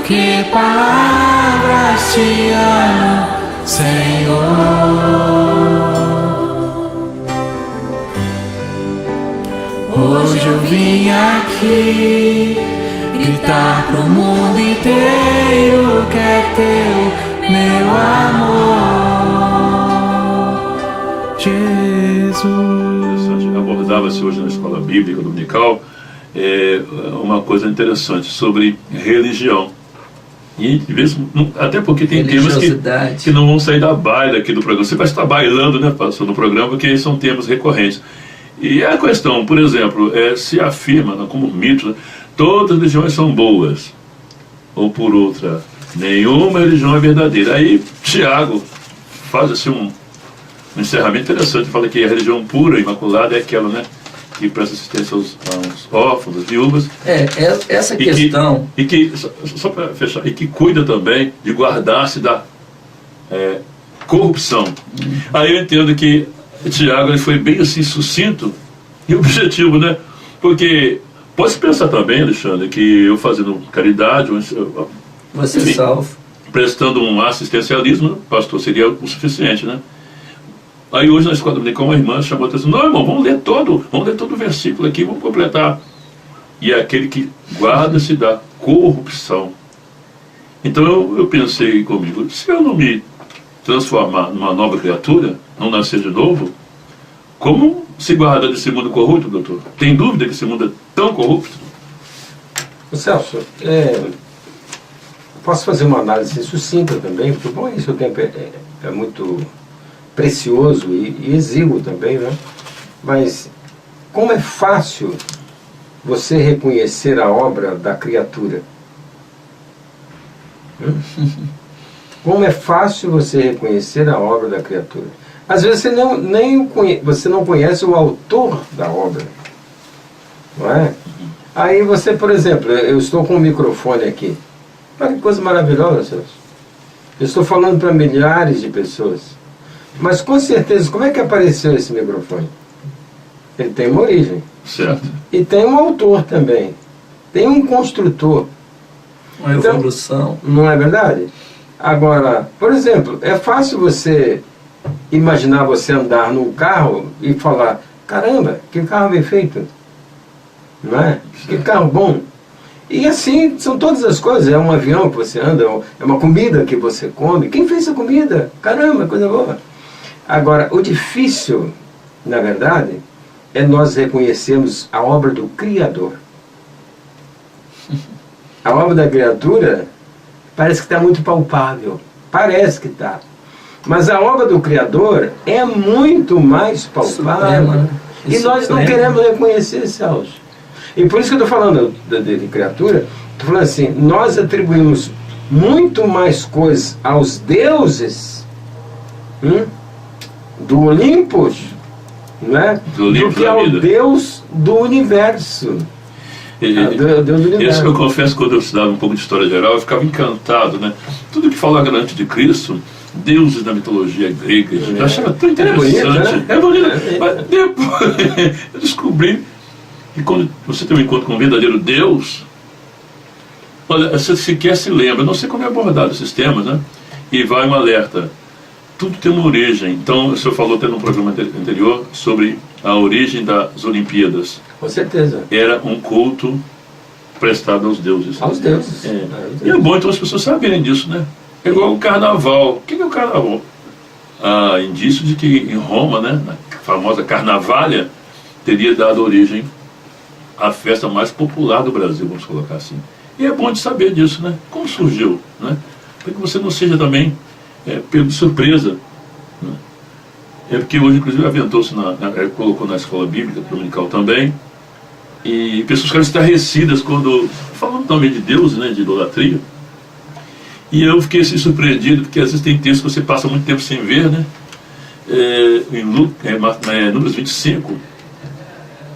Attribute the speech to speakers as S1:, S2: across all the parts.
S1: que palavras te amo, Senhor. Hoje eu vim aqui gritar pro mundo inteiro que é teu, meu amor, Jesus.
S2: Abordava-se hoje na escola bíblica dominical uma coisa interessante sobre religião. E até porque tem temas que não vão sair da baila aqui do programa. Você vai estar bailando, né, passando no programa, porque são temas recorrentes. E a questão, por exemplo, se afirma como mito, né, todas as religiões são boas, ou por outra, nenhuma religião é verdadeira. Aí Tiago faz assim um encerramento interessante, fala que a religião pura, imaculada, é aquela, né, que presta assistência aos órfãos, às viúvas.
S3: Essa questão...
S2: Só para fechar, e que cuida também de guardar-se da corrupção. Aí eu entendo que Tiago ele foi bem assim sucinto e objetivo, né? Porque pode pensar também, Alexandre, que eu fazendo caridade,
S3: você salvo,
S2: prestando um assistencialismo, pastor, seria o suficiente, né? Aí hoje na escola dominical uma irmã chamou a atenção: não, irmão, vamos ler todo o versículo aqui, vamos completar. E é aquele que guarda-se da corrupção. Então eu pensei comigo, se eu não me transformar numa nova criatura, não nascer de novo, como se guarda desse mundo corrupto, doutor? Tem dúvida que esse mundo é tão corrupto?
S4: Celso, posso fazer uma análise sucinta também, porque bom, isso o tempo é muito precioso e exíguo também, né? Mas como é fácil você reconhecer a obra da criatura? Como é fácil você reconhecer a obra da criatura? Às vezes você não conhece o autor da obra, não é? Aí você, por exemplo, eu estou com um microfone aqui. Olha que coisa maravilhosa, Celso. Eu estou falando para milhares de pessoas. Mas com certeza, como é que apareceu esse microfone? Ele tem uma origem.
S2: Certo.
S4: E tem um autor também. Tem um construtor.
S3: Uma evolução.
S4: Não é verdade? Agora, por exemplo, é fácil você imaginar você andar num carro e falar: caramba, que carro bem feito. Não é? Que carro bom. E assim, são todas as coisas. É um avião que você anda, é uma comida que você come. Quem fez a comida? Caramba, coisa boa. Agora, o difícil, na verdade, é nós reconhecermos a obra do Criador. A obra da criatura parece que está muito palpável. Parece que está. Mas a obra do Criador é muito mais palpável.
S3: Suprema.
S4: E nós não queremos reconhecer, Celso. E por isso que eu estou falando de criatura, estou falando assim, nós atribuímos muito mais coisas aos deuses do Olimpo, não é? Do que ao Deus do universo.
S2: Deus do universo. Isso eu confesso, quando eu estudava um pouco de história geral, eu ficava encantado, né? Tudo que falava antes de Cristo, deuses da mitologia grega, eu achava tão interessante. É bonito, né? Mas depois eu descobri que quando você tem um encontro com o verdadeiro Deus, olha, você sequer se lembra, não sei como é abordado esses temas, né? E vai um alerta. Tudo tem uma origem. Então, o senhor falou até no programa anterior sobre a origem das Olimpíadas.
S4: Com certeza.
S2: Era um culto prestado aos deuses.
S4: Aos deuses.
S2: E é bom então as pessoas saberem disso, né? É igual o carnaval. O que é o carnaval? Indício de que em Roma, né, na famosa Carnavalha, teria dado origem à festa mais popular do Brasil, vamos colocar assim. E é bom de saber disso, né? Como surgiu, né? Para que você não seja também pego de surpresa, né? É porque hoje, inclusive, aventou-se, colocou na escola bíblica dominical também, e pessoas ficaram estarrecidas quando, falando também de Deus, né, de idolatria, e eu fiquei assim surpreendido, porque às vezes tem textos que você passa muito tempo sem ver, né? Em Números 25,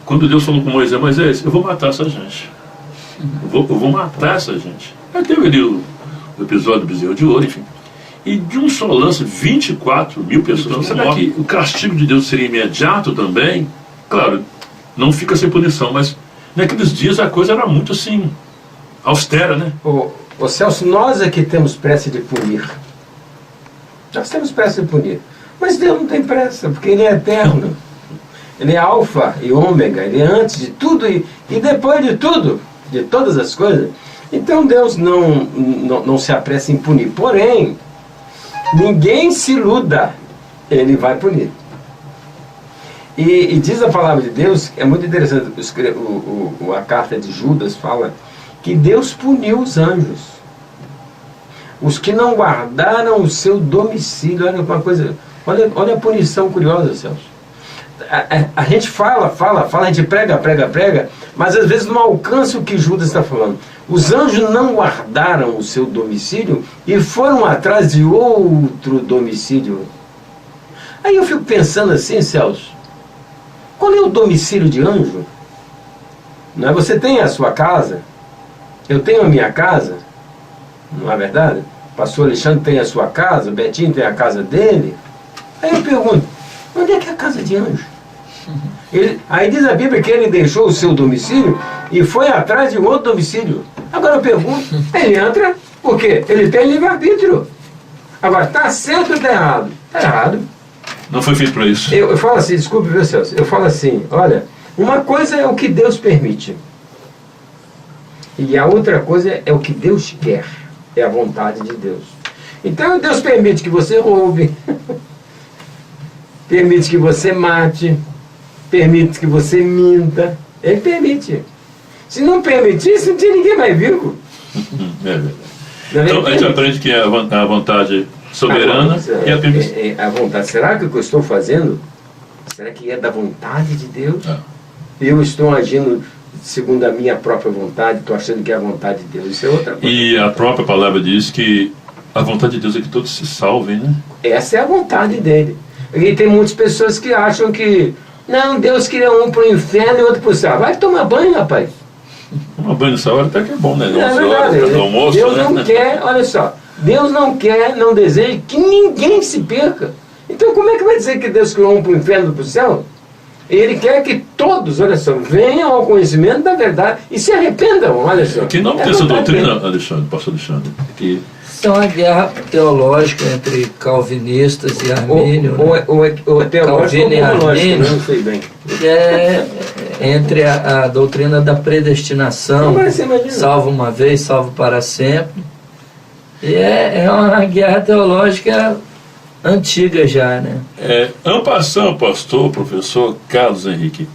S2: quando Deus falou com Moisés: Moisés, eu vou matar essa gente. Eu vou matar essa gente. Aí teve ali o episódio do bezerro de ouro, enfim. E de um só lance, 24 mil pessoas. Será que o castigo de Deus seria imediato também? Claro, não fica sem punição, mas naqueles dias a coisa era muito assim, austera, né?
S4: Ô Celso, nós é que temos pressa de punir. Nós temos pressa de punir. Mas Deus não tem pressa, porque Ele é eterno. Ele é alfa e ômega, Ele é antes de tudo e depois de tudo, de todas as coisas. Então Deus não se apressa em punir. Porém, ninguém se iluda, Ele vai punir. E diz a palavra de Deus, é muito interessante, a carta de Judas fala que Deus puniu os anjos, os que não guardaram o seu domicílio. Olha uma coisa, olha a punição curiosa, Celso. A gente fala, a gente prega, mas às vezes não alcança o que Judas está falando. Os anjos não guardaram o seu domicílio e foram atrás de outro domicílio. Aí eu fico pensando assim, Celso, qual é o domicílio de anjo? Não é? Você tem a sua casa, eu tenho a minha casa, não é verdade? O pastor Alexandre tem a sua casa, o Betinho tem a casa dele. Aí eu pergunto, onde é que é a casa de anjo? Aí diz a Bíblia que ele deixou o seu domicílio e foi atrás de um outro domicílio. Agora eu pergunto, ele entra, por quê? Ele tem livre-arbítrio. Agora, está certo ou está errado? Está errado.
S2: Não foi feito para isso.
S4: Eu falo assim, desculpe, viu, Celso? Eu falo assim, olha, uma coisa é o que Deus permite. E a outra coisa é o que Deus quer. É a vontade de Deus. Então Deus permite que você roube, permite que você mate, permite que você minta. Ele permite. Se não permitisse, não tinha ninguém mais vivo.
S2: É verdade. Então a gente aprende que é a vontade soberana e a permissão.
S4: A vontade. Será que o que eu estou fazendo, será que é da vontade de Deus? Eu estou agindo segundo a minha própria vontade, estou achando que é a vontade de Deus. Isso é outra coisa.
S2: E a própria palavra diz que a vontade de Deus é que todos se salvem, né?
S4: Essa é a vontade dele. E tem muitas pessoas que acham que não, Deus queria um para o inferno e outro para o céu. Vai tomar banho, rapaz.
S2: Tomar banho nessa hora até que é bom, né?
S4: Não, é verdade.
S2: Do almoço,
S4: Deus
S2: né?
S4: não quer, olha só, Deus não quer, não deseja que ninguém se perca. Então como é que vai dizer que Deus criou um para o inferno e para o céu? Ele quer que todos, olha só, venham ao conhecimento da verdade e se arrependam, olha só.
S2: Que nome tem essa doutrina, Alexandre, pastor Alexandre? Que...
S3: É uma guerra teológica entre calvinistas e armênios.
S4: Ou teológico ou teológico, não sei bem.
S3: Entre a doutrina da predestinação, salvo uma vez, salvo para sempre. E é uma guerra teológica antiga já, né?
S2: En passant, pastor, professor Carlos Henrique,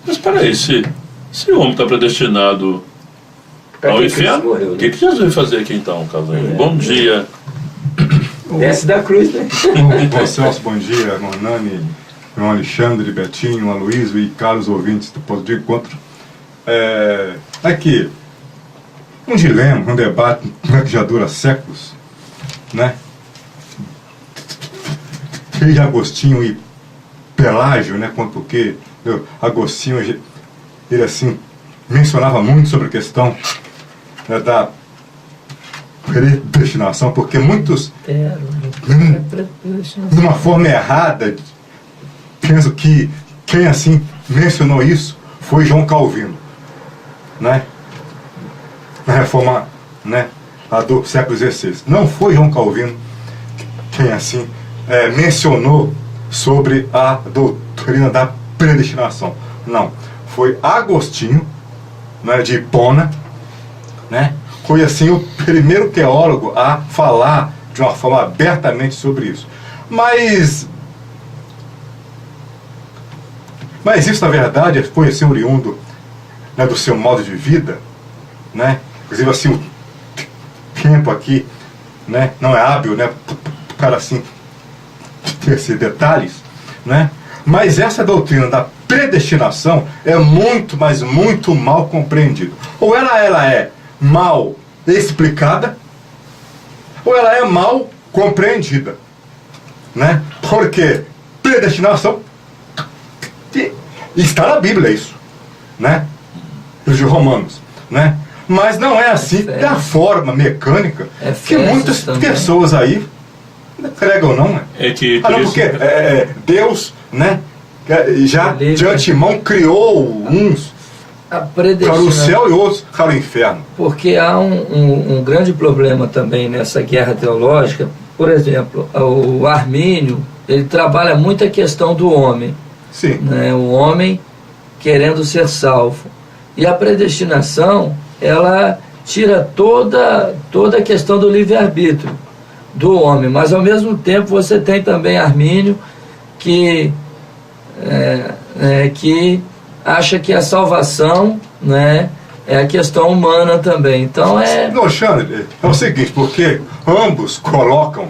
S2: mas peraí, se o homem está predestinado ao inferno, o que Jesus vai fazer aqui então, Carlos Henrique? Bom dia.
S4: Desce da cruz, né?
S1: Bom, Celso, bom dia, irmão Nani, irmão Alexandre, Betinho, Aloysio e caros ouvintes do Ponto de Encontro. Aqui, um dilema, um debate que já dura séculos, né? De Agostinho e Pelágio, né? Porque Agostinho, ele assim, mencionava muito sobre a questão, né, da predestinação, porque muitos, de uma forma errada, penso que quem assim mencionou isso foi João Calvino, né? Na reforma, né, do século XVI. Não foi João Calvino quem assim mencionou sobre a doutrina da predestinação. Não. Foi Agostinho, né, de Hipona, né? Foi assim o primeiro teólogo a falar de uma forma abertamente sobre isso. Mas isso, na verdade, foi assim oriundo, né, do seu modo de vida, né? Inclusive assim, o tempo aqui, né, não é hábil, né, para assim ter esses detalhes, né? Mas essa doutrina da predestinação é muito, mas muito mal compreendida. Ou ela é mal explicada, ou ela é mal compreendida, né? Porque predestinação está na Bíblia isso, né? Os de Romanos, né? Mas não é assim da forma mecânica que muitas pessoas aí pregam, não, né? Porque Deus, né, já de antemão criou uns para o céu e outros para o inferno.
S3: Porque há um grande problema também nessa guerra teológica. Por exemplo, o Armínio, ele trabalha muito a questão do homem.
S1: Sim.
S3: Né? O homem querendo ser salvo. E a predestinação, ela tira toda a questão do livre-arbítrio do homem. Mas, ao mesmo tempo, você tem também Armínio que acha que a salvação, né, é a questão humana também. Então
S1: Não, Alexandre, é o seguinte, porque ambos colocam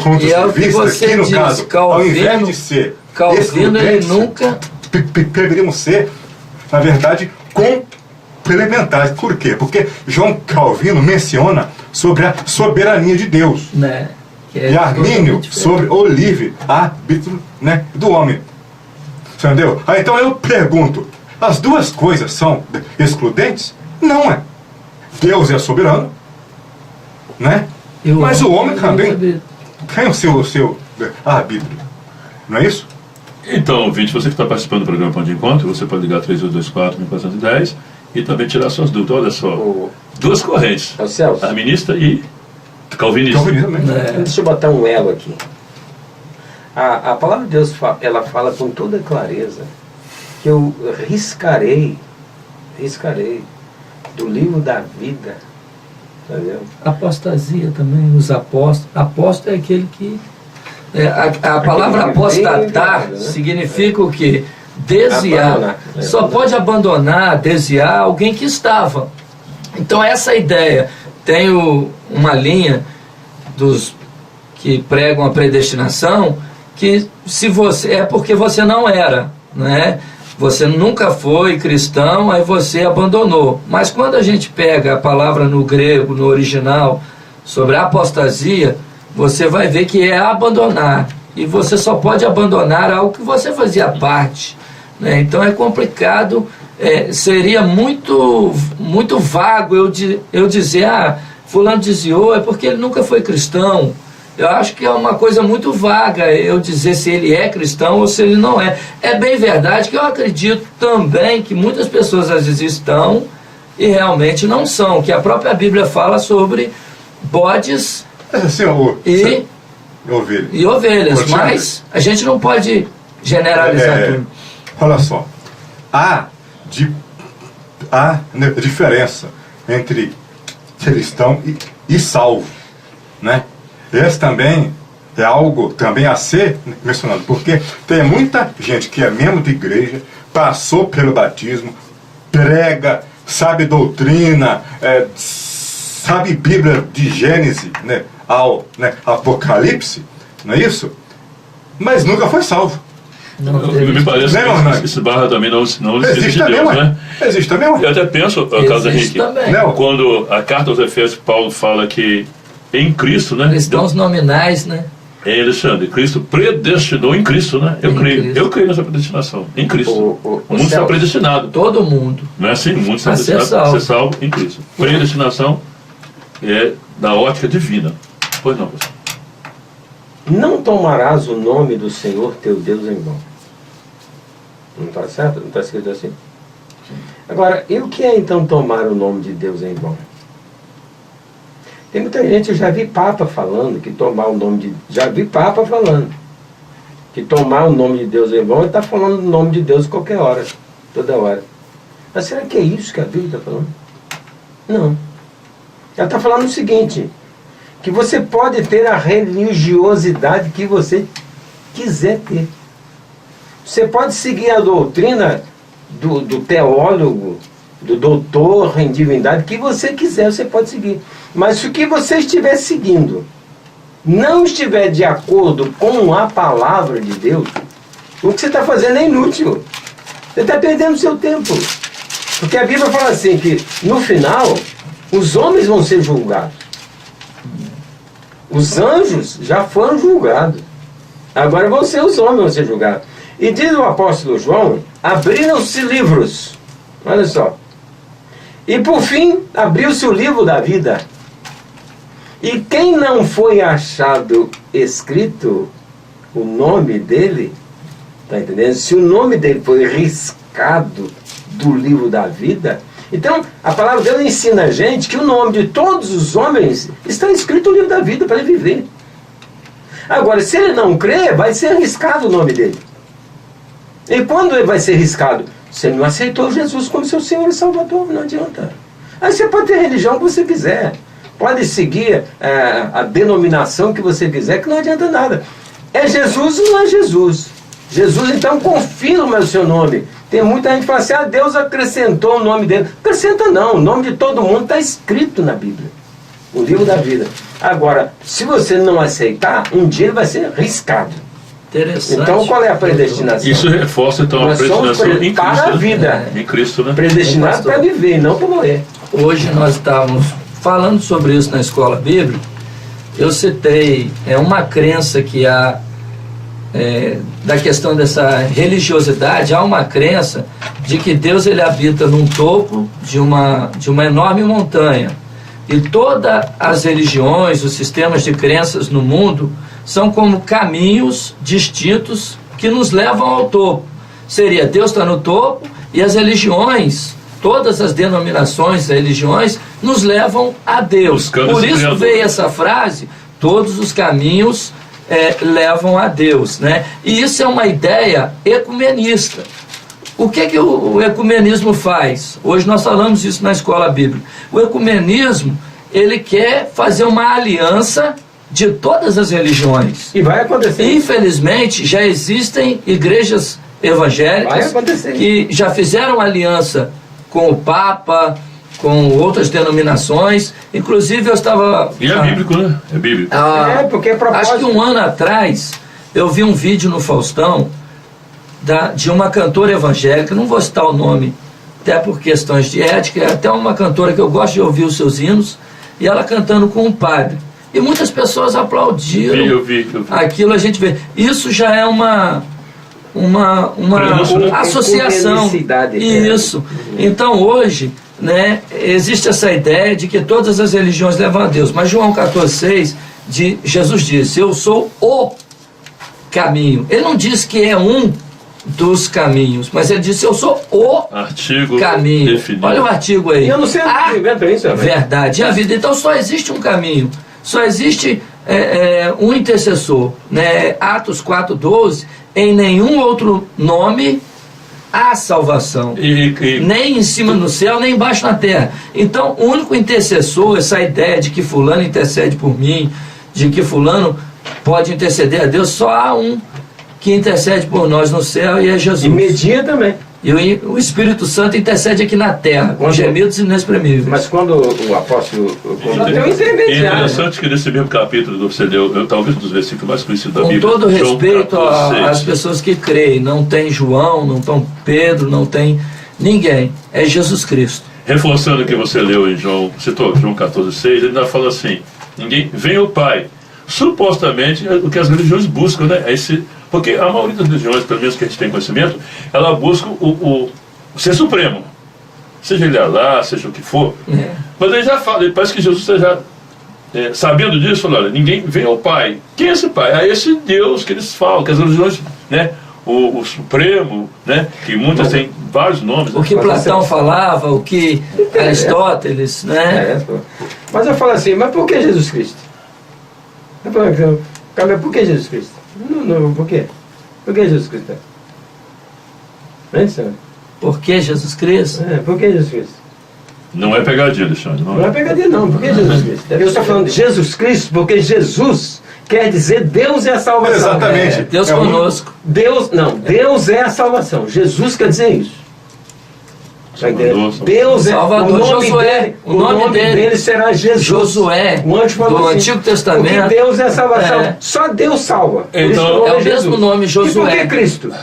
S1: pontos
S3: e é o
S1: de
S3: que
S1: vista
S3: você
S1: que, no
S3: diz,
S1: caso,
S3: Calvino,
S1: ao invés de ser
S3: Calvino, ele
S1: excludentes,
S3: nunca...
S1: deveríamos ser, na verdade, complementares. Por quê? Porque João Calvino menciona sobre a soberania de Deus.
S3: Né,
S1: E Armínio sobre o livre-arbítrio, né, do homem. Entendeu? Então eu pergunto, as duas coisas são excludentes? Não é. Deus é soberano, né? Mas o homem também tem o seu arbítrio. Não é isso?
S2: Então, ouvinte, você que está participando do programa Pão de Encontro, você pode ligar 3224-1410 e também tirar suas dúvidas. Olha só, duas correntes, arminista e calvinista.
S4: Deixa eu botar um elo aqui. A palavra de Deus ela fala com toda clareza que eu riscarei do livro da vida. Entendeu?
S3: Apostasia também, os apóstolos. Apóstolo é aquele que... a palavra apostatar, né, significa o quê? Desviar. Só pode abandonar, desviar alguém que estava. Então essa ideia, tem uma linha dos que pregam a predestinação, que se você é porque você não era, né? Você nunca foi cristão, aí você abandonou. Mas quando a gente pega a palavra no grego, no original, sobre apostasia, você vai ver que é abandonar. E você só pode abandonar algo que você fazia parte, né? Então é complicado, seria muito vago eu dizer, fulano desviou, é porque ele nunca foi cristão. Eu acho que é uma coisa muito vaga eu dizer se ele é cristão ou se ele não é. É bem verdade que eu acredito também que muitas pessoas às vezes estão e realmente não são, que a própria Bíblia fala sobre bodes e ovelhas, mas a gente não pode generalizar tudo.
S1: Olha só, há diferença entre cristão e salvo, né? Esse também é algo também a ser mencionado, porque tem muita gente que é membro de igreja, passou pelo batismo, prega, sabe doutrina, sabe Bíblia de Gênesis, né, ao Apocalipse, não é isso? Mas nunca foi salvo.
S2: Me parece que esse barra também não existe de Deus, né?
S1: Existe também,
S2: Eu até penso, Carlos Henrique, quando a carta aos Efésios, Paulo fala que em Cristo, né?
S3: Cristãos nominais, né?
S2: Alexandre, Cristo predestinou em Cristo, né? Eu creio nessa predestinação, em Cristo. O mundo está predestinado.
S3: Todo mundo.
S2: Não é assim? O mundo está predestinado a ser salvo em Cristo. Predestinação é da ótica divina. Pois não, pastor.
S4: Não tomarás o nome do Senhor teu Deus em vão. Não está certo? Não está escrito assim? Agora, e o que é então tomar o nome de Deus em vão? Tem muita gente, eu já vi Papa falando que tomar o nome de... Já vi Papa falando que tomar o nome de Deus em vão, ele está falando o nome de Deus qualquer hora, toda hora. Mas será que é isso que a Bíblia está falando? Não. Ela está falando o seguinte, que você pode ter a religiosidade que você quiser ter. Você pode seguir a doutrina do teólogo, do doutor em divindade, que você quiser, você pode seguir. Mas se o que você estiver seguindo não estiver de acordo com a palavra de Deus, o que você está fazendo é inútil. Você está perdendo o seu tempo. Porque a Bíblia fala assim, que no final, os homens vão ser julgados. Os anjos já foram julgados. Agora vão ser os homens que vão ser julgados. E diz o apóstolo João, abriram-se livros. Olha só. E por fim, abriu-se o livro da vida. E quem não foi achado escrito o nome dele, está entendendo? Se o nome dele foi riscado do livro da vida. Então, a palavra de Deus ensina a gente que o nome de todos os homens está escrito no livro da vida para ele viver. Agora, se ele não crê, vai ser arriscado o nome dele. E quando ele vai ser arriscado? Você não aceitou Jesus como seu Senhor e Salvador, não adianta. Aí você pode ter a religião que você quiser, pode seguir a denominação que você quiser, que não adianta nada. É Jesus ou não é Jesus? Jesus então confirma o seu nome. Tem muita gente que fala assim, Deus acrescentou o nome dele. Acrescenta não, o nome de todo mundo está escrito na Bíblia, o livro da vida. Agora, se você não aceitar, um dia ele vai ser riscado.
S3: Interessante.
S4: Então, qual é a predestinação?
S2: Isso reforça, então, a
S4: Nós somos
S2: predestinação em Cristo.
S4: para a vida.
S2: Em Cristo, né?
S4: Predestinados para viver, não para morrer.
S3: Hoje nós estávamos falando sobre isso na escola bíblica. Eu citei uma crença que há da questão dessa religiosidade. Há uma crença de que Deus ele habita num topo de uma enorme montanha, e todas as religiões, os sistemas de crenças no mundo são como caminhos distintos que nos levam ao topo. Seria Deus está no topo, e as religiões, todas as denominações, religiões, nos levam a Deus. Por isso veio essa frase, todos os caminhos levam a Deus, né? E isso é uma ideia ecumenista. O que o ecumenismo faz? Hoje nós falamos isso na escola bíblica. O ecumenismo, ele quer fazer uma aliança de todas as religiões.
S4: E vai acontecer.
S3: Infelizmente, já existem igrejas evangélicas que já fizeram aliança com o Papa, com outras denominações. Inclusive eu estava...
S2: E é bíblico, né? É bíblico.
S4: Porque é propósito.
S3: Acho que um ano atrás eu vi um vídeo no Faustão de uma cantora evangélica, não vou citar o nome, até por questões de ética, é até uma cantora que eu gosto de ouvir os seus hinos, e ela cantando com um padre. E muitas pessoas aplaudiram.
S2: Eu vi.
S3: Aquilo a gente vê. Isso já é uma associação. Isso. Então hoje, né, existe essa ideia de que todas as religiões levam a Deus. Mas João 14,6, Jesus disse, eu sou o caminho. Ele não diz que é um dos caminhos, mas ele disse, eu sou o caminho. Definido. Olha o artigo aí.
S4: Eu não sei isso.
S3: Verdade. E a vida. Então só existe um caminho. Só existe um intercessor. Né? Atos 4,12, em nenhum outro nome há salvação. Nem em cima no céu, nem embaixo na terra. Então, o único intercessor, essa ideia de que fulano intercede por mim, de que fulano pode interceder a Deus, só há um que intercede por nós no céu, e é Jesus.
S4: E media também.
S3: E o Espírito Santo intercede aqui na terra, com gemidos inexprimíveis.
S4: Mas quando o apóstolo...
S2: É interessante que nesse mesmo capítulo você leu, talvez um dos versículos mais conhecidos da Bíblia.
S3: Com todo respeito às pessoas que creem, não tem João, não tem Pedro, não tem ninguém. É Jesus Cristo.
S2: Reforçando o que você leu em João, citou João 14,6, ele ainda fala assim, ninguém vem ao Pai. Supostamente o que as religiões buscam, né? Porque a maioria das religiões, pelo menos que a gente tem conhecimento, ela busca o ser supremo. Seja ele Alá, seja o que for. Mas ele já fala, parece que Jesus esteja sabendo disso, falou, olha, ninguém vem ao Pai. Quem é esse Pai? É esse Deus que eles falam, que as religiões, né? O Supremo, né? Que muitas têm vários nomes.
S3: O que Platão falava, o que Aristóteles, né?
S4: Mas eu falo assim, mas por que Jesus Cristo? Por que Jesus Cristo? Não, por quê? Por que Jesus Cristo?
S3: Por que Jesus Cristo?
S4: Por que Jesus Cristo?
S2: Não é pegadinha, Alexandre.
S4: Não é pegadinha, não. Por que Jesus Cristo? Eu estou falando de Jesus Cristo porque Jesus quer dizer Deus é a salvação.
S1: Exatamente.
S3: Deus conosco.
S4: Deus é a salvação. Jesus quer dizer isso. Deus é
S3: Salvador. O nome dele
S4: será Jesus.
S3: Josué, do Antigo Testamento.
S4: Porque Deus é a salvação. Só Deus salva.
S3: Então, é o mesmo nome, Josué.
S4: E por que Cristo?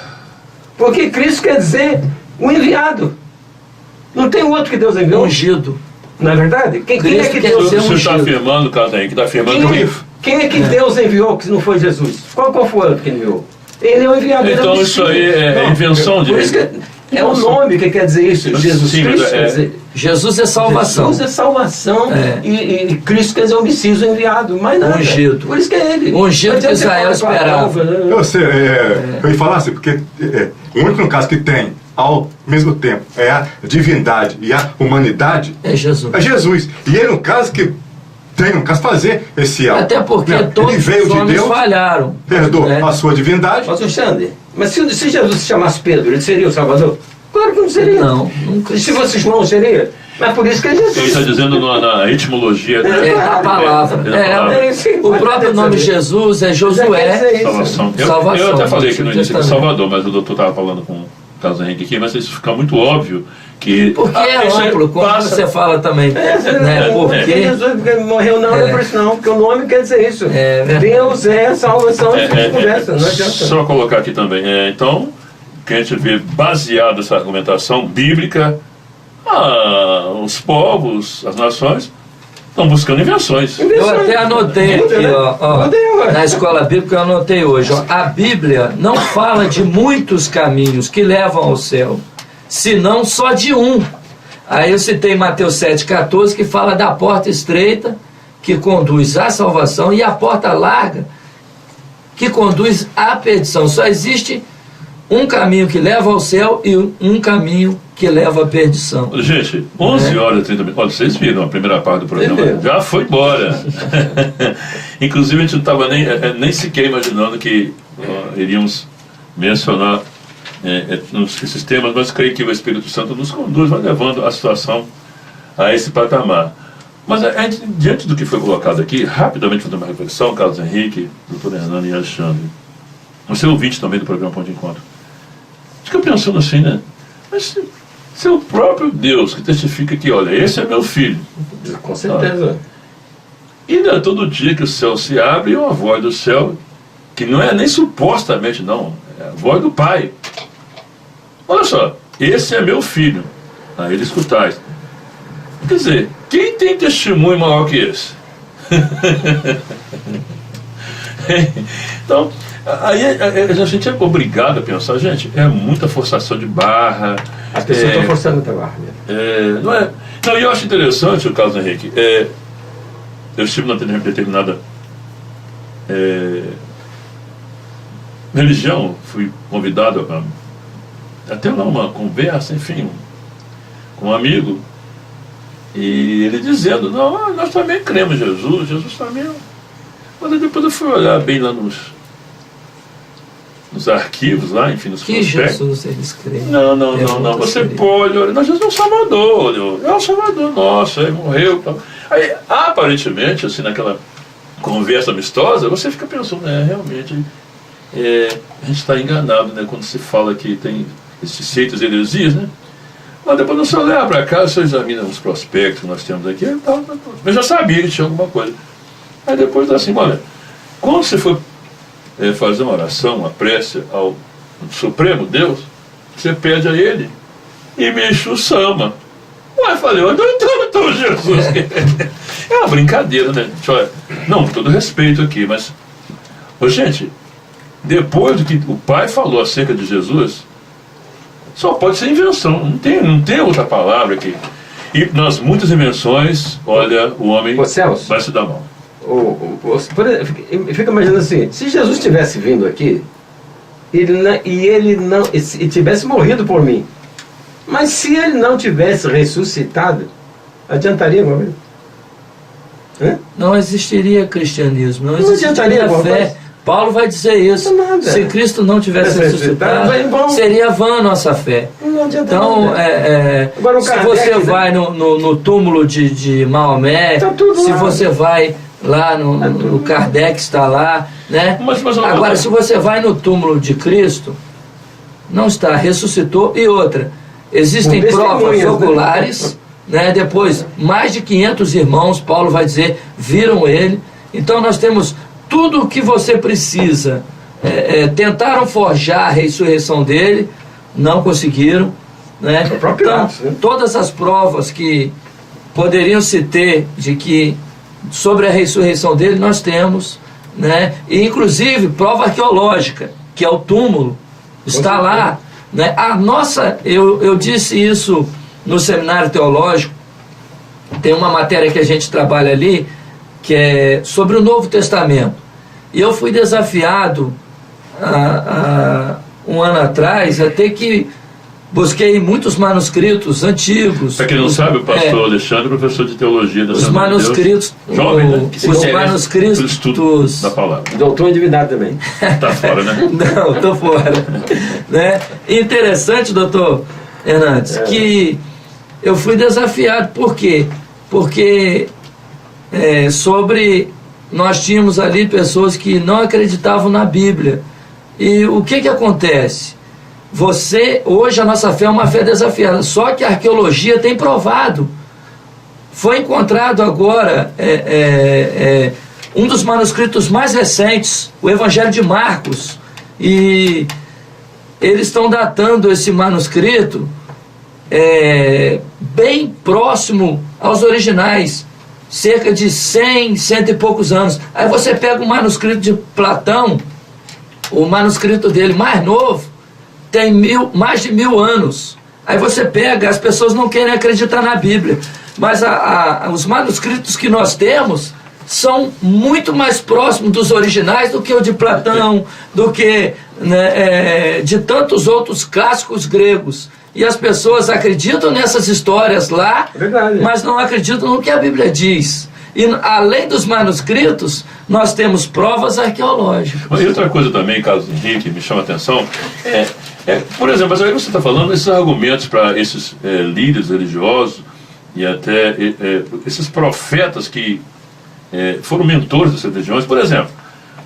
S4: Porque Cristo quer dizer o enviado. Não tem outro que Deus enviou.
S3: Ungido.
S4: Não é verdade? Quem é que Deus enviou?
S2: Você está afirmando, Casaim, que está afirmando
S4: quem é que Deus enviou que não foi Jesus? Qual foi o outro que enviou? Ele é o enviado.
S2: Então isso aí é invenção de...
S4: É o nome que quer dizer isso. Jesus Cristo quer dizer...
S3: Jesus é salvação.
S4: Jesus é salvação. E Cristo quer dizer o Messias enviado. Mais nada.
S3: Ungido.
S4: Por isso que é ele.
S3: Ungido que Israel esperava.
S1: Eu sei, eu ia falar assim, porque o único caso que tem ao mesmo tempo. É a divindade e a humanidade.
S3: É Jesus.
S1: É Jesus. E ele, no caso, que tem, no caso, fazer esse algo.
S3: Até porque
S1: Né?
S3: todos
S1: ele veio
S3: os
S1: de
S3: homens
S1: Deus,
S3: falharam.
S1: perdoou
S3: né?
S1: a sua divindade.
S4: Mas, Alexandre, mas se Jesus se chamasse Pedro, ele seria o Salvador? Claro que não seria.
S3: Não, nunca.
S4: E se fosse João, seria? Mas por isso que é Jesus.
S2: Ele está dizendo na etimologia, né?
S3: É a palavra. O próprio nome Jesus é Josué.
S2: Salvação.
S3: Salvação.
S2: Eu até falei aqui no início que
S3: Justamente.
S2: Salvador, mas o doutor estava falando com o Carlos Henrique aqui, mas isso fica muito óbvio que...
S3: Porque é
S2: isso
S3: amplo, como
S2: passa-
S3: você fala também. Né?
S4: Porque
S3: Porque
S4: Jesus morreu não é por isso não, porque o nome quer dizer isso.
S3: É verdade.
S4: Deus é a salvação, a gente conversa, não adianta.
S2: Só colocar aqui também. Então, que a gente vê baseado nessa argumentação bíblica, os povos, as nações, estão buscando invenções.
S3: eu até anotei aqui, ó, na escola bíblica eu anotei hoje, ó, a Bíblia não fala de muitos caminhos que levam ao céu, senão só de um. Aí eu citei Mateus 7,14, que fala da porta estreita, que conduz à salvação, e a porta larga, que conduz à perdição. Só existe um caminho que leva ao céu e um caminho que leva à perdição.
S2: Gente, 11 horas e 30 minutos. Olha, vocês viram a primeira parte do programa?
S4: Entendeu?
S2: Já foi embora. Inclusive, a gente não estava nem sequer imaginando que iríamos mencionar esses temas, mas creio que o Espírito Santo nos conduz, vai levando a situação a esse patamar. Mas diante do que foi colocado aqui, rapidamente fazendo uma reflexão, Carlos Henrique, doutor Hernani e Alexandre, você é ouvinte também do programa Ponto de Encontro. Fica pensando assim, né? Mas se é o próprio Deus que testifica que, olha, esse é meu filho.
S4: Com certeza.
S2: E não é todo dia que o céu se abre e uma voz do céu, que não é nem supostamente, não, é a voz do Pai. Olha só, esse é meu filho. Aí ele escutais. Quer dizer, quem tem testemunho maior que esse? Então, aí a gente é obrigado a pensar, gente, é muita forçação de barra.
S4: As pessoas estão forçando muita barra.
S2: Não é? Não, e eu acho interessante o Carlos Henrique. Eu estive numa determinada religião, fui convidado a ter lá uma conversa, enfim, com um amigo, e ele dizendo, não, nós também cremos em Jesus, Jesus também. Mas aí depois eu fui olhar bem lá nos arquivos, lá, enfim, nos
S3: Que
S2: prospectos.
S3: Jesus eles creem?
S2: Não. Você pode olhar. Nós Jesus é o Salvador. É o Salvador nosso. Ele morreu. Tal. Aí, aparentemente, assim, naquela conversa amistosa, você fica pensando, realmente, a gente está enganado, né? Quando se fala que tem esses seitos e heresias, né? Mas depois você olha para cá, você examina os prospectos que nós temos aqui e tal. Eu já sabia que tinha alguma coisa. Aí depois assim, olha, quando você for fazer uma oração, uma prece ao Supremo Deus, você pede a Ele e mexe o samba. Ué, falei, onde então Jesus? É uma brincadeira, né? Olha, não, com todo respeito aqui, mas, gente, depois do que o Pai falou acerca de Jesus, só pode ser invenção, não tem outra palavra aqui. E nas muitas invenções, olha, o homem vai se dar mal.
S4: Fica imaginando assim, se Jesus tivesse vindo aqui e tivesse morrido por mim, mas se ele não tivesse ressuscitado, adiantaria alguma coisa?
S3: Não existiria cristianismo, não
S4: adiantaria
S3: existiria fé. Paulo vai dizer isso. Se Cristo não tivesse ressuscitado, seria vã a nossa fé. Então, se você vai no túmulo de Maomé, se você vai lá no Kardec está lá, né? Agora, se você vai no túmulo de Cristo, não está, ressuscitou. E outra, existem provas oculares, né? Depois, mais de 500 irmãos, Paulo vai dizer, viram ele. Então nós temos tudo o que você precisa. Tentaram forjar a ressurreição dele, não conseguiram, né? Então, todas as provas que poderiam se ter de que sobre a ressurreição dele nós temos, né? E inclusive prova arqueológica, que é o túmulo, está lá, né? Eu disse isso no seminário teológico, tem uma matéria que a gente trabalha ali, que é sobre o Novo Testamento. E eu fui desafiado há um ano atrás a ter que busquei muitos manuscritos antigos.
S2: Para quem não sabe, o pastor Alexandre, professor de teologia da
S3: Os
S2: Assembleia de Deus.
S3: manuscritos,
S2: Jovem, né?
S3: os manuscritos
S2: estudo da palavra.
S4: Doutor em divindade também.
S2: Tá fora, né?
S3: Não, estou fora. Né? Interessante, doutor Hernandes, que eu fui desafiado. Por quê? Porque nós tínhamos ali pessoas que não acreditavam na Bíblia. E o que acontece? Hoje a nossa fé é uma fé desafiada, só que a arqueologia tem provado. Foi encontrado agora um dos manuscritos mais recentes, o Evangelho de Marcos, e eles estão datando esse manuscrito bem próximo aos originais, cerca de 100 e poucos anos. Aí você pega o manuscrito de Platão, o manuscrito dele mais novo, tem mais de 1000 anos. Aí você pega, as pessoas não querem acreditar na Bíblia, mas os manuscritos que nós temos são muito mais próximos dos originais do que o de Platão, do que de tantos outros clássicos gregos. E as pessoas acreditam nessas histórias lá, mas não acreditam no que a Bíblia diz. E além dos manuscritos, nós temos provas arqueológicas.
S2: E outra coisa também, Carlos Henrique, me chama a atenção, por exemplo, mas aí você está falando esses argumentos para esses líderes religiosos e até esses profetas que foram mentores dessas religiões. Por exemplo,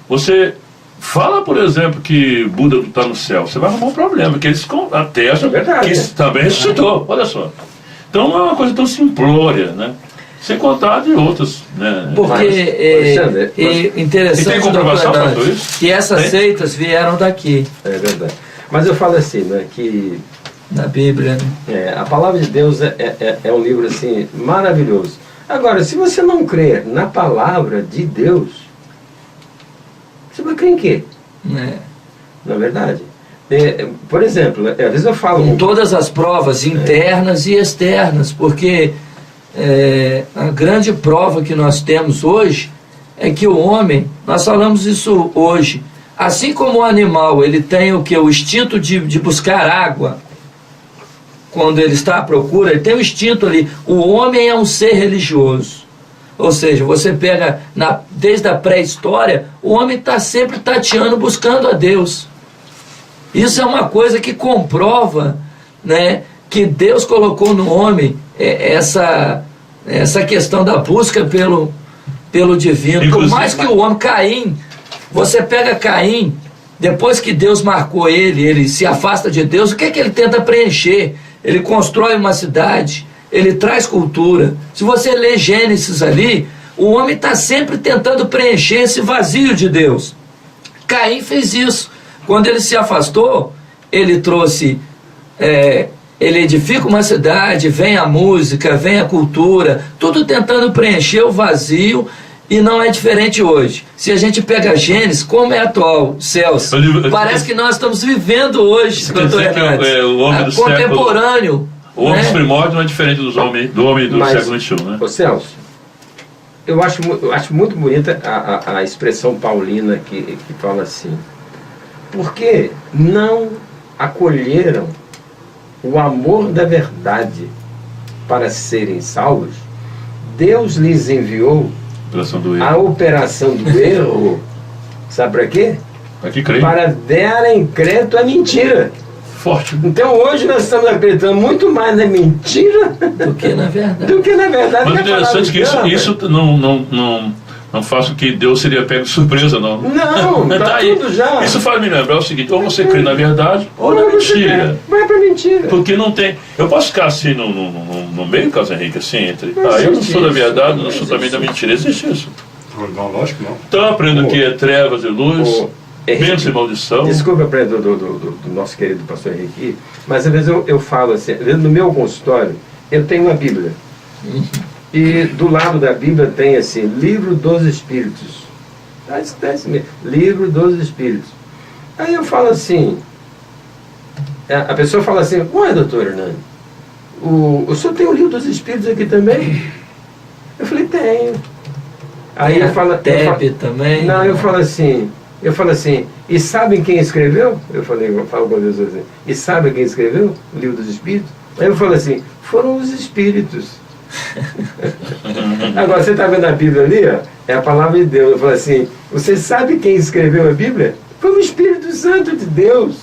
S2: você fala, por exemplo, que Buda não está no céu, você vai arrumar um problema, porque eles atestam que isso também ressuscitou, olha só. Então não é uma coisa tão simplória, né? Sem contar de outros, né?
S3: Porque interessante,
S2: e tem comprovação para tudo isso?
S3: Que essas seitas vieram daqui.
S4: É verdade. Mas eu falo assim, né, que
S3: na Bíblia,
S4: a palavra de Deus é um livro assim maravilhoso. Agora, se você não crer na palavra de Deus, você vai crer em quê? Na verdade. Por exemplo, às vezes eu falo...
S3: Com todas as provas internas e externas, porque a grande prova que nós temos hoje é que o homem, nós falamos isso hoje, assim como o animal, ele tem o instinto de buscar água, quando ele está à procura, ele tem o instinto ali. O homem é um ser religioso. Ou seja, você pega desde a pré-história, o homem está sempre tateando, buscando a Deus. Isso é uma coisa que comprova, né, que Deus colocou no homem essa questão da busca pelo divino. Por mais que o homem, Caim, você pega Caim, depois que Deus marcou ele se afasta de Deus, o que ele tenta preencher? Ele constrói uma cidade, ele traz cultura. Se você ler Gênesis ali, o homem está sempre tentando preencher esse vazio de Deus. Caim fez isso. Quando ele se afastou, ele trouxe... ele edifica uma cidade, vem a música, vem a cultura, tudo tentando preencher o vazio, e não é diferente hoje. Se a gente pega Gênesis, como é atual, Celso, parece que nós estamos vivendo hoje, doutor Hernandes,
S2: o homem do
S3: contemporâneo.
S2: O homem dos primórdios não é diferente do homem do século XXI, né?
S4: Ô Celso, eu acho muito bonita a expressão paulina que fala assim: porque não acolheram o amor da verdade para serem salvos, Deus lhes enviou a operação do erro, sabe para quê? Para darem crédito à mentira.
S2: Forte.
S4: Então hoje nós estamos acreditando muito mais na mentira
S3: do que na verdade.
S2: Mas interessante que isso não faça o que Deus seria pego de surpresa, não.
S4: Não, tá tudo já.
S2: Isso faz me lembrar o seguinte: ou você crê na verdade ou na mentira.
S4: Vai pra mentira.
S2: Porque não tem. Eu posso ficar assim no meio, Carlos Henrique, assim, entre. Eu não sou da verdade, não sou também da mentira. Existe isso.
S1: Não, lógico não.
S2: Então aprendo que é trevas e luz, bênção e maldição.
S4: Desculpa, aprendo do nosso querido pastor Henrique, mas às vezes eu falo assim, às vezes no meu consultório, eu tenho uma Bíblia. E do lado da Bíblia tem assim, Livro dos Espíritos. Isso mesmo, Livro dos Espíritos. Aí eu falo assim, a pessoa fala assim: ué, doutor Hernani, o senhor tem o Livro dos Espíritos aqui também? Eu falei: tenho. Aí eu falo...
S3: Tebe também.
S4: Não, eu falo assim, E sabem quem escreveu? Eu falo com Deus assim, e sabem quem escreveu o livro dos Espíritos? Aí eu falo assim, foram os Espíritos. Agora, você está vendo a Bíblia ali, ó, é a palavra de Deus. Eu falo assim, você sabe quem escreveu a Bíblia? Foi o Espírito Santo de Deus.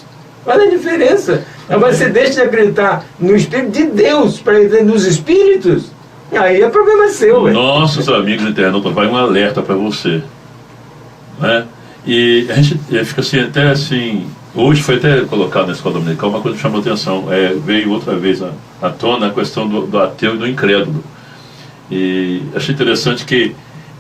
S4: Olha a diferença. Agora você deixa de acreditar no Espírito de Deus para acreditar nos Espíritos, aí é problema seu.
S2: Nossos amigos internautas, vai um alerta para você, né? E a gente fica assim, até assim, hoje foi até colocado na escola dominical uma coisa que chamou atenção, veio outra vez à tona a questão do ateu e do incrédulo. E achei interessante que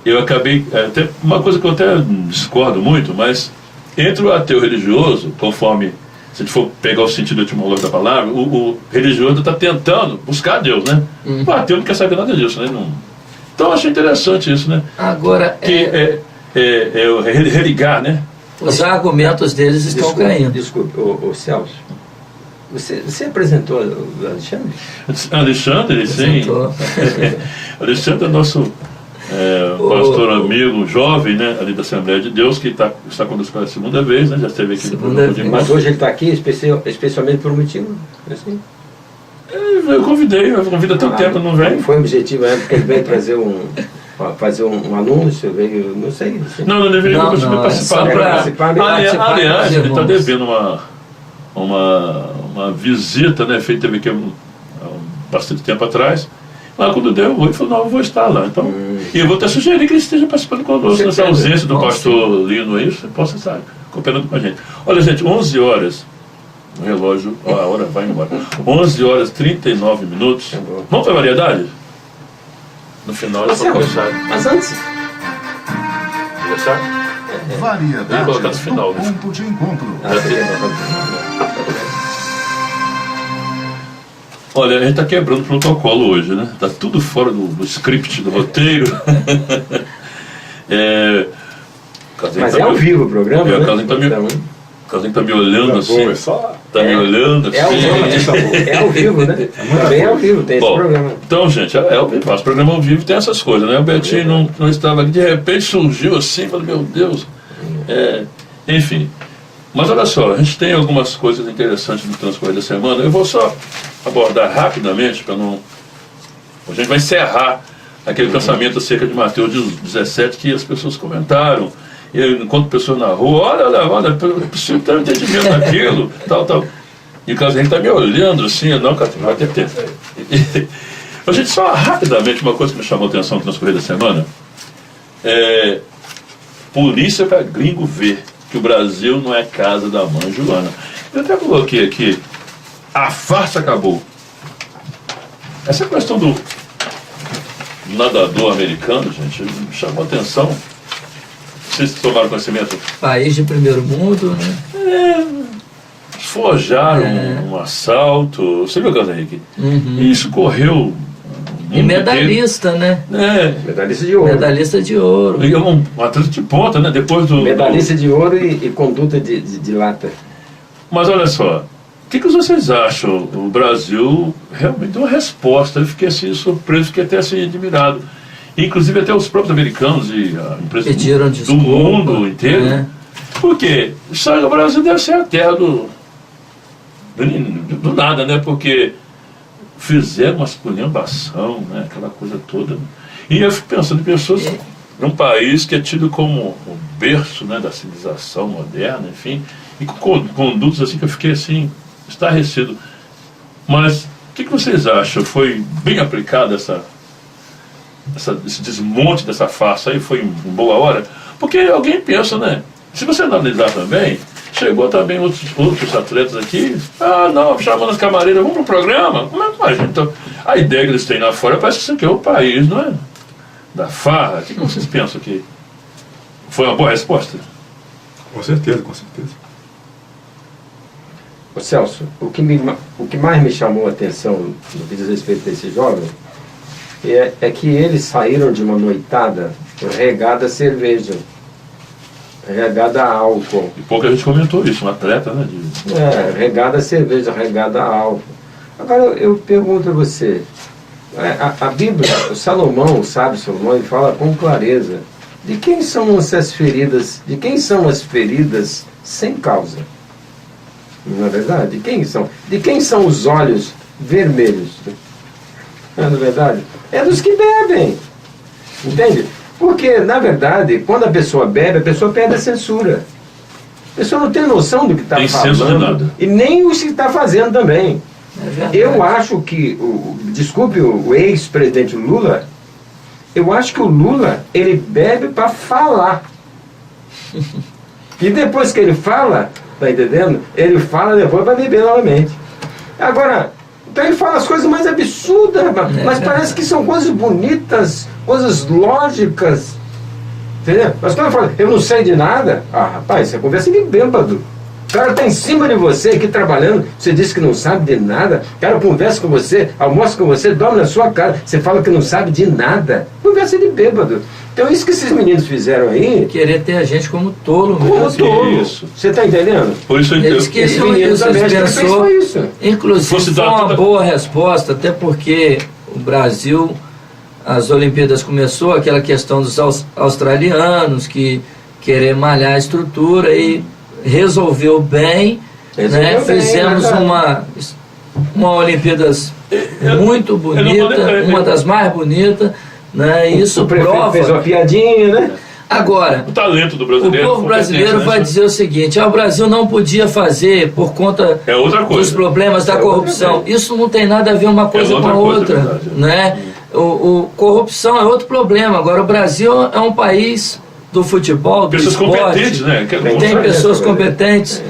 S2: eu acabei, até uma coisa que eu até discordo muito, mas entre o ateu religioso, conforme, se a gente for pegar o sentido etimológico da palavra, o religioso está tentando buscar Deus, né? O ateu não quer saber nada disso, né? Não... Então eu achei interessante isso, né?
S3: Agora,
S2: que religar, né?
S3: Os argumentos deles estão caindo.
S4: Desculpe, o Celso, você apresentou o Alexandre?
S2: Alexandre, sim. Alexandre é nosso pastor amigo, jovem, né, ali da Assembleia de Deus, que está conosco pela segunda vez, né, já esteve aqui no programa de
S4: Mas hoje ele está aqui especialmente por um motivo, assim?
S2: Eu convidei, eu convido há tanto tempo, não vem.
S4: Foi objetivo, porque ele veio fazer um anúncio, veio, não sei.
S2: Não deveria participar. Aliás, ele está devendo uma visita, né, feita aqui há bastante tempo atrás. Mas quando deu, ele falou, não, eu vou estar lá. Então, e eu vou até sugerir que ele esteja participando conosco. Nessa ausência do pastor Lino aí, você possa estar cooperando com a gente. Olha, gente, 11 horas, o relógio, a hora vai embora. 11 horas e 39 minutos. Vamos para a variedade? No final, eu só mensagem.
S4: Mas antes...
S5: Variedade
S2: colocar no final,
S5: do ponto de encontro.
S2: Olha, a gente está quebrando o protocolo hoje, né? Está tudo fora do script, do roteiro.
S4: Mas é ao vivo o programa, né?
S2: O Casinho está me olhando assim. Está me olhando assim.
S4: É ao vivo, né? Também é ao vivo, tem esse programa.
S2: Então, gente, o programa ao vivo tem essas coisas, né? O Betinho não estava aqui, de repente surgiu assim, falei, meu Deus. Enfim. Mas olha só, a gente tem algumas coisas interessantes no transcorrer da semana. Eu vou só abordar rapidamente, para não... A gente vai encerrar aquele pensamento acerca de Mateus 17 que as pessoas comentaram. E eu encontro pessoas na rua, olha, eu preciso ter um entendimento daquilo, tal. E o Casinho está me olhando assim, não, Catinho, vai ter tempo. A gente só rapidamente, uma coisa que me chamou a atenção no transcorrer da semana, polícia para gringo ver que o Brasil não é casa da mãe Joana. Eu até coloquei aqui, a farsa acabou. Essa questão do nadador americano, gente, me chamou a atenção. Vocês tomaram conhecimento?
S3: País de primeiro mundo, né?
S2: Forjaram um assalto. Você viu o caso, Henrique? E isso correu.
S3: E medalhista, né?
S4: Medalhista de ouro.
S3: Medalhista de ouro.
S2: E um atleta de ponta, né? Depois do.
S4: Medalhista de ouro e conduta de lata.
S2: Mas olha só, o que vocês acham? O Brasil realmente deu uma resposta. Eu fiquei assim surpreso, fiquei até assim admirado. Inclusive até os próprios americanos e a empresa do mundo inteiro. Porque o Brasil deve ser a terra do nada, né? Porque fizeram uma esculhambação, né? Aquela coisa toda. E eu fico pensando em pessoas num país que é tido como o berço, né, da civilização moderna, enfim, e com condutos assim que eu fiquei assim, estarrecido. Mas o que vocês acham? Foi bem aplicado esse desmonte dessa farsa aí? Foi em boa hora? Porque alguém pensa, né? Se você analisar também, chegou também outros atletas aqui, não, chamando as camareiras, vamos pro programa? Como é que faz, gente? Então, a ideia que eles têm lá fora parece que isso aqui é o país, não é? Da farra. O que vocês pensam que foi uma boa resposta?
S1: Com certeza, com certeza.
S4: Ô Celso, o que mais me chamou a atenção no que diz respeito a esse jovem é que eles saíram de uma noitada regada a cerveja, regada a álcool.
S2: E pouca gente comentou isso, um atleta, né?
S4: Regada a cerveja, regada a álcool. Agora eu pergunto a você, a Bíblia, o sábio Salomão, ele fala com clareza de quem são essas feridas? De quem são as feridas sem causa? Não é verdade? De quem são? De quem são os olhos vermelhos? Não é verdade? É dos que bebem. Entende? Porque, na verdade, quando a pessoa bebe, a pessoa perde a censura. A pessoa não tem noção do que está falando e nem o que está fazendo também. Eu acho que, desculpe o ex-presidente Lula, eu acho que o Lula, ele bebe para falar. E depois que ele fala, tá entendendo? Ele fala depois para beber novamente. Agora, então ele fala as coisas mais absurdas, mas parece que são coisas bonitas, coisas lógicas. Entendeu? Mas quando eu falo, eu não sei de nada, rapaz, isso é conversa de bêbado. O cara está em cima de você aqui trabalhando, você diz que não sabe de nada, o cara conversa com você, almoça com você, dorme na sua casa, você fala que não sabe de nada. Conversa de bêbado. Então isso que esses meninos fizeram aí...
S3: Querer ter a gente como tolo mesmo.
S4: Como tolo.
S2: Isso.
S4: Você está entendendo?
S2: Por isso eu entendo.
S3: Eles queriam isso, eles pensou,
S4: isso.
S3: Inclusive foi uma boa resposta, até porque o Brasil, as Olimpíadas começou aquela questão dos australianos que querer malhar a estrutura e resolveu bem, né? Fizemos uma Olimpíadas muito bonita, uma das mais bonitas, né? Isso prova.
S4: Fez uma piadinha, né?
S3: Agora,
S2: o talento do brasileiro,
S3: o povo brasileiro vai dizer o seguinte: o Brasil não podia fazer por conta dos problemas da corrupção. Isso não tem nada a ver uma coisa com a outra, né? Corrupção é outro problema. Agora, o Brasil é um país do futebol, do esporte,
S2: competentes, né?
S3: Tem pessoas competentes.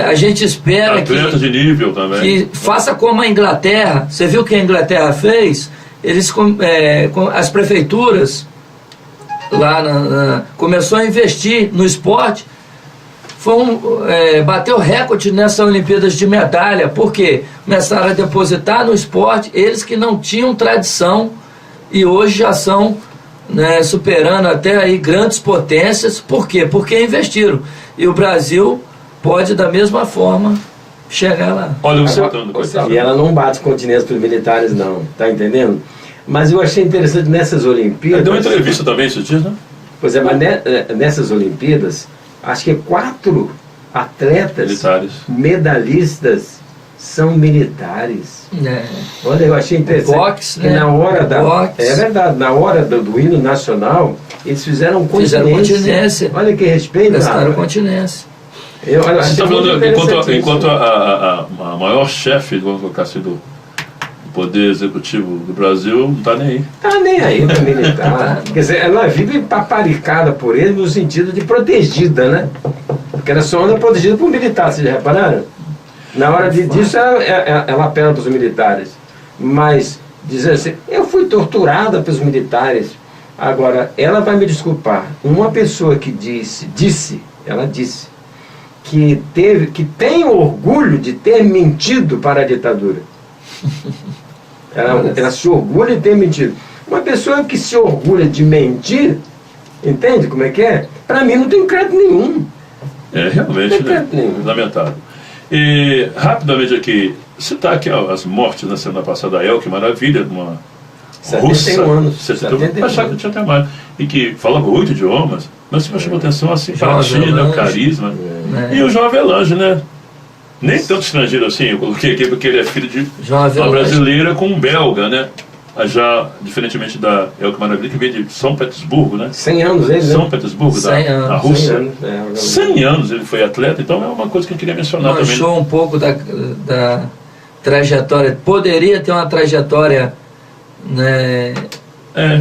S3: A gente espera
S2: de nível também,
S3: que faça como a Inglaterra. Você viu o que a Inglaterra fez? Eles, as prefeituras lá começou a investir no esporte, bateu recorde nessa Olimpíadas de medalha. Por quê? Começaram a depositar no esporte eles que não tinham tradição e hoje já são, né, superando até aí grandes potências. Por quê? Porque investiram. E o Brasil pode da mesma forma chegar lá.
S2: Olha,
S4: e ela não bate continência para os militares, não, tá entendendo? Mas eu achei interessante nessas Olimpíadas.
S2: Deu uma entrevista também esses dias, né?
S4: Pois é, mas nessas Olimpíadas, acho que 4 atletas medalhistas são militares. Olha, eu achei interessante.
S3: Boxe,
S4: que
S3: né?
S4: na hora é verdade, na hora do hino nacional, eles fizeram continência. Olha que respeito.
S3: Prestaram continência.
S2: Você está falando enquanto a maior chefe, vamos colocar assim, do Poder Executivo do Brasil, não está nem aí.
S4: Está nem aí para militar. Quer dizer, ela vive paparicada por ele no sentido de protegida, né? Porque ela só anda protegida por militar, vocês já repararam? Na hora disso, ela apela para os militares. Mas, dizer assim, eu fui torturada pelos militares. Agora, ela vai me desculpar. Uma pessoa que disse que tem orgulho de ter mentido para a ditadura. Ela se orgulha de ter mentido. Uma pessoa que se orgulha de mentir, entende como é que é? Para mim não tem crédito nenhum.
S2: Realmente, lamentável. E rapidamente aqui, citar aqui as mortes na semana passada da Elke Maravilha, uma
S4: 71
S2: russa,
S4: anos.
S2: 71, achava que tinha até mais, e que falava 8 idiomas, mas me chamou atenção a simpatia, o carisma. E o João Avelange, né? Nem tanto estrangeiro assim, eu coloquei aqui porque ele é filho de uma brasileira com um belga, né? Já, diferentemente da Elke Maravilha, que veio de São Petersburgo, né?
S4: 100 anos ele, né?
S2: São Petersburgo, da Rússia. 100 anos ele foi atleta, então é uma coisa que eu queria mencionar também.
S3: Achou um pouco da trajetória, poderia ter uma trajetória, né,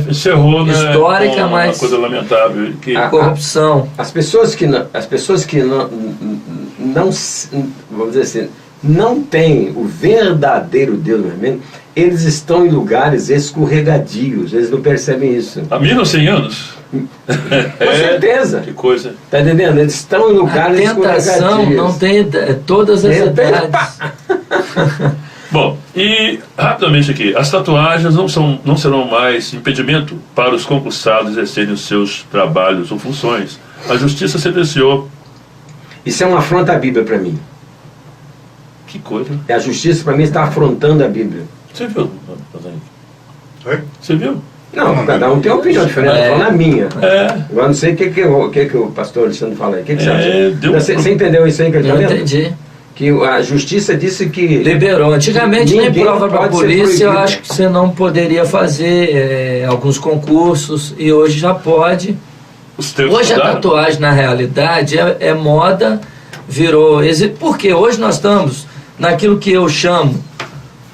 S4: encerrou
S3: histórica,
S2: né,
S3: mas
S2: uma coisa lamentável. Que
S3: a corrupção.
S4: As pessoas que não, vamos dizer assim, não têm o verdadeiro Deus mesmo, eles estão em lugares escorregadios, eles não percebem isso.
S2: Há 1.100 anos?
S4: Com certeza.
S2: Que coisa.
S4: Está entendendo? Eles estão em lugares escorregadios. A tentação
S3: não tem todas as idades.
S2: Bom, e rapidamente aqui, as tatuagens não serão mais impedimento para os concursados exercerem os seus trabalhos ou funções. A justiça sentenciou.
S4: Isso é uma afronta à Bíblia para mim.
S2: Que coisa.
S4: A justiça para mim está afrontando a Bíblia.
S2: Você viu? Você viu?
S4: Não, cada um tem uma opinião diferente, eu falo a minha. Agora não sei o que o pastor Alexandre fala aí. O que você acha? Você entendeu isso aí que ele está
S3: Eu
S4: vendo?
S3: entendi.
S4: Que a justiça disse que...
S3: Liberou. Antigamente nem
S4: ninguém
S3: prova para a
S4: pode ser
S3: polícia, eu
S4: proibido.
S3: acho que você não poderia fazer alguns concursos, e hoje já pode.
S2: Os tempos
S3: Hoje a
S2: mudaram.
S3: tatuagem, na realidade, é moda, virou... Porque hoje nós estamos naquilo que eu chamo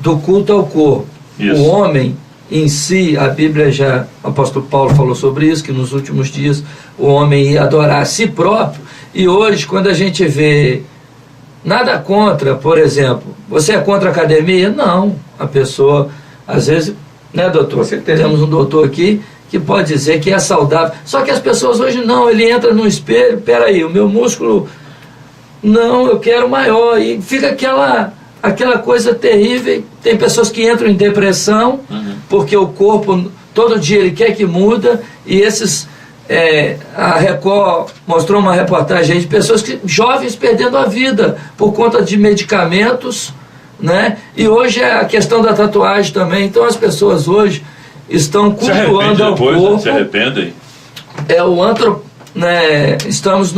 S3: do culto ao corpo.
S2: Isso.
S3: O homem em si, a Bíblia já, o apóstolo Paulo falou sobre isso, que nos últimos dias o homem ia adorar a si próprio, e hoje quando a gente vê... Nada contra, por exemplo, você é contra a academia? Não, a pessoa, às vezes, né, doutor?
S4: Com certeza.
S3: Temos um doutor aqui que pode dizer que é saudável. Só que as pessoas hoje não, ele entra no espelho, peraí, o meu músculo, não, eu quero maior, e fica aquela coisa terrível. Tem pessoas que entram em depressão, porque o corpo, todo dia ele quer que muda, e esses... a Record mostrou uma reportagem de pessoas jovens perdendo a vida por conta de medicamentos, né? E hoje é a questão da tatuagem também. Então as pessoas hoje estão
S2: Se arrepende
S3: cultuando ao
S2: depois,
S3: corpo.
S2: né? Se arrependem.
S3: Estamos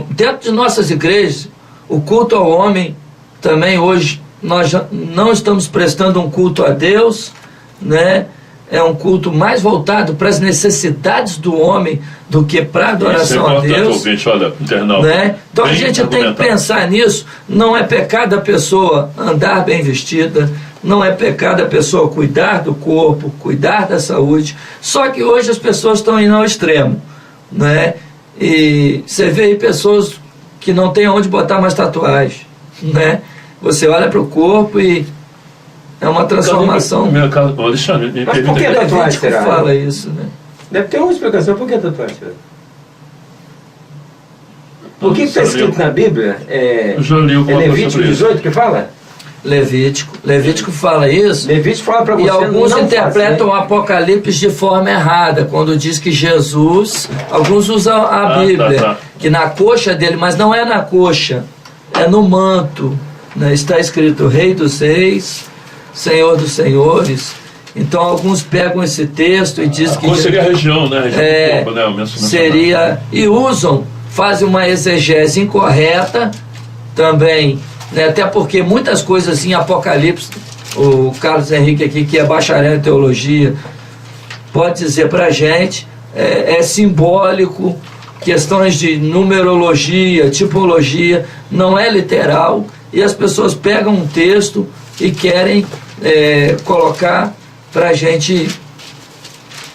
S3: dentro de nossas igrejas, o culto ao homem também hoje nós já não estamos prestando um culto a Deus, né? É um culto mais voltado para as necessidades do homem do que para a adoração a Deus.
S2: Ouvinte, olha, internauta,
S3: Né? Então a
S2: bem
S3: gente tem que
S2: argumentado.
S3: pensar nisso. Não é pecado a pessoa andar bem vestida, não é pecado a pessoa cuidar do corpo, cuidar da saúde. Só que hoje as pessoas estão indo ao extremo, né? E você vê aí pessoas que não tem onde botar mais tatuagem, né? Você olha para o corpo e é uma transformação.
S2: Alexandre, me
S4: Mas por
S2: permita
S4: que
S2: aqui.
S4: a tatuagem
S3: Levítico
S4: será?
S3: fala isso, né?
S4: Deve ter uma explicação. Por que a tatuagem será? O que está escrito na Bíblia?
S2: Eu já li alguma coisa
S4: Levítico
S2: sobre isso.
S4: 18 que fala?
S3: Levítico fala isso.
S4: Levítico fala para você
S3: E alguns
S4: não
S3: interpretam o
S4: fazer.
S3: Apocalipse de forma errada, quando diz que Jesus, alguns usam a Bíblia,
S2: tá.
S3: que na coxa dele, mas não é na coxa, é no manto, né? Está escrito Rei dos Reis, Senhor dos Senhores. Então alguns pegam esse texto e dizem que
S2: Qual seria a região, né? A região do corpo, né? O mencionado.
S3: seria, e fazem uma exegese incorreta também, né? Até porque muitas coisas em Apocalipse, o Carlos Henrique aqui, que é bacharel em teologia, pode dizer para a gente, é simbólico, questões de numerologia, tipologia, não é literal, e as pessoas pegam um texto e querem colocar para a gente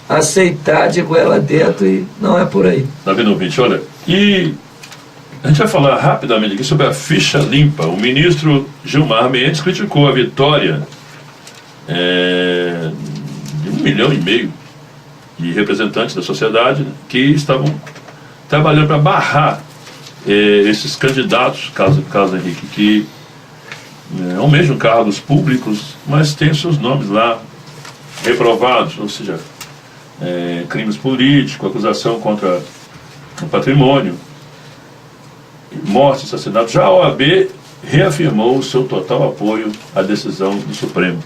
S3: aceitar de goela dentro, e não é por aí.
S2: Tá vendo, ouvinte? Olha, e a gente vai falar rapidamente aqui sobre a ficha limpa. O ministro Gilmar Mendes criticou a vitória de 1,5 milhão de representantes da sociedade, né, que estavam trabalhando para barrar esses candidatos, Carlos Henrique, que almejam cargos públicos, mas têm seus nomes lá reprovados, ou seja, crimes políticos, acusação contra o patrimônio, morte, assassinato. Já a OAB reafirmou o seu total apoio à decisão do Supremo.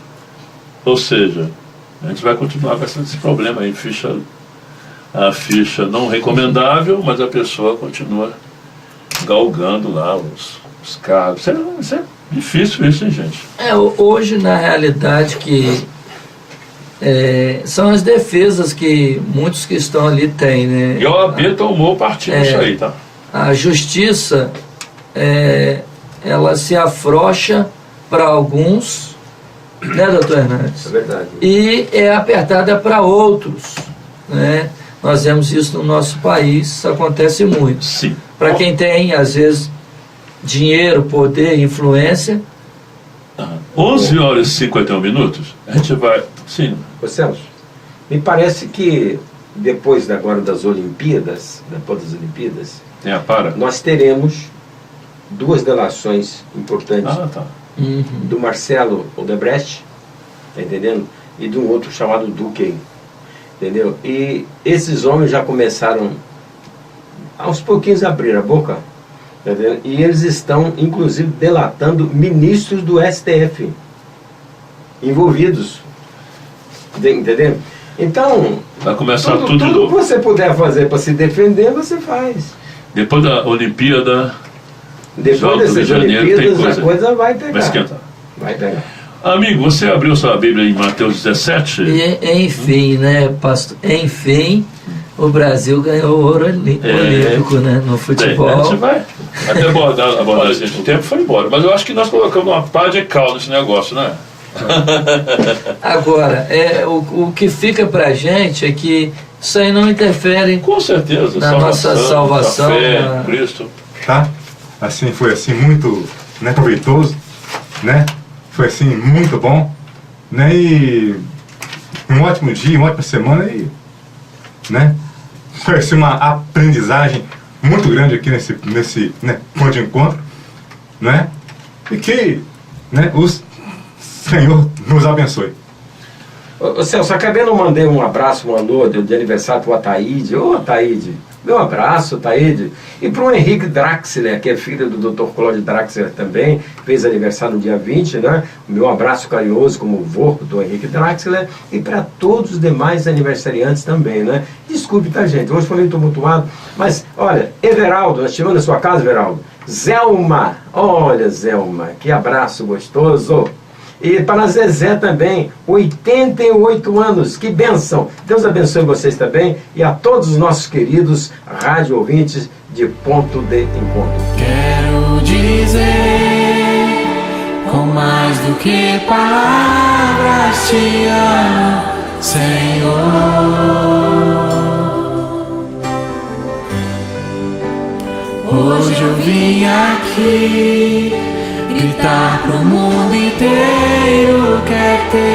S2: Ou seja, a gente vai continuar com esse problema aí, a ficha não recomendável, mas a pessoa continua galgando lá os cargos. Isso é difícil isso, hein, gente?
S3: Hoje, na realidade, que são as defesas que muitos que estão ali têm, né?
S2: E a OAB tomou partido disso aí, tá?
S3: A justiça, ela se afrouxa para alguns, né, doutor Hernandes?
S4: É verdade.
S3: E é apertada para outros, né? Nós vemos isso no nosso país, isso acontece muito.
S2: Sim.
S3: Para quem tem, às vezes, dinheiro, poder, influência.
S2: 11 horas e 51 minutos, a gente vai... Sim.
S4: Ô Celso, me parece que depois agora das Olimpíadas,
S2: Tem a para?
S4: nós teremos duas delações importantes.
S2: Tá.
S4: Do Marcelo Odebrecht, tá entendendo? E de um outro chamado Duque, entendeu? E esses homens já começaram aos pouquinhos a abrir a boca, tá entendendo? E eles estão inclusive delatando ministros do STF envolvidos, entendeu? Então,
S2: Vai começar tudo de
S4: tudo que
S2: novo.
S4: você puder fazer para se defender, você faz.
S2: Depois da Olimpíada,
S4: Depois
S2: Jogos do Rio
S4: dessas
S2: de Janeiro, tem
S4: Olimpíadas, a coisa vai pegar.
S2: vai esquentar.
S4: Vai pegar.
S2: Amigo, você abriu sua Bíblia em Mateus 17?
S3: E, enfim, né, pastor? Enfim, o Brasil ganhou ouro olímpico, né, no
S2: A
S3: futebol.
S2: gente vai até abordar a gente. O tempo foi embora. Mas eu acho que nós colocamos uma pá de cal nesse negócio, né?
S3: Agora, o que fica pra gente é que isso aí não interfere
S2: Com certeza.
S3: na nossa salvação.
S2: Fé,
S3: na-
S2: Cristo.
S1: Tá? Assim, foi assim muito, né, proveitoso, né? Foi assim muito bom, né? E um ótimo dia, uma ótima semana e, né? Foi assim uma aprendizagem muito grande aqui nesse né, ponto de encontro, né? E que, né, o Senhor nos abençoe.
S4: Ô Celso, acabei não mandei um abraço, um alô de aniversário para o Ataíde. Ô Ataíde, meu abraço, Ataíde. E para o Henrique Draxler, que é filho do Dr. Cláudio Draxler também, fez aniversário no dia 20, né? Meu abraço carinhoso como vô do Henrique Draxler. E para todos os demais aniversariantes também, né? Desculpe, tá, gente? Hoje foi meio tumultuado. Mas, olha, Everaldo, nós estivemos na sua casa, Everaldo. Zelma, olha, Zelma, que abraço gostoso. E para Zezé também, 88 anos, que bênção! Deus abençoe vocês também e a todos os nossos queridos rádio ouvintes de Ponto de Encontro.
S6: Quero dizer, com mais do que palavras, te amo, Senhor. Hoje eu vim aqui gritar pro mundo inteiro, quer ter